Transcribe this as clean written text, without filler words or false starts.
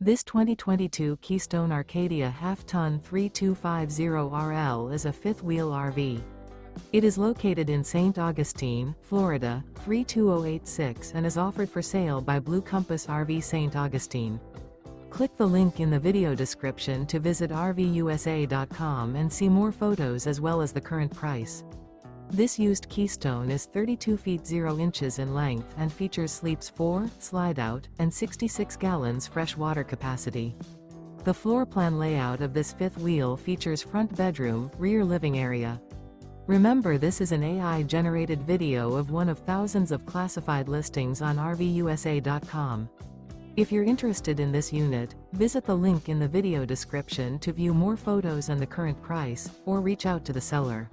This 2022 Keystone Arcadia Half-Ton 3250RL is a fifth-wheel RV. It is located in St. Augustine, Florida, 32086 and is offered for sale by Blue Compass RV St. Augustine. Click the link in the video description to visit RVUSA.com and see more photos as well as the current price. This used Keystone is 32 feet 0 inches in length and features sleeps 4, slide-out, and 66 gallons fresh water capacity. The floor plan layout of this fifth wheel features front bedroom, rear living area. Remember, this is an AI-generated video of one of thousands of classified listings on RVUSA.com. If you're interested in this unit, visit the link in the video description to view more photos and the current price, or reach out to the seller.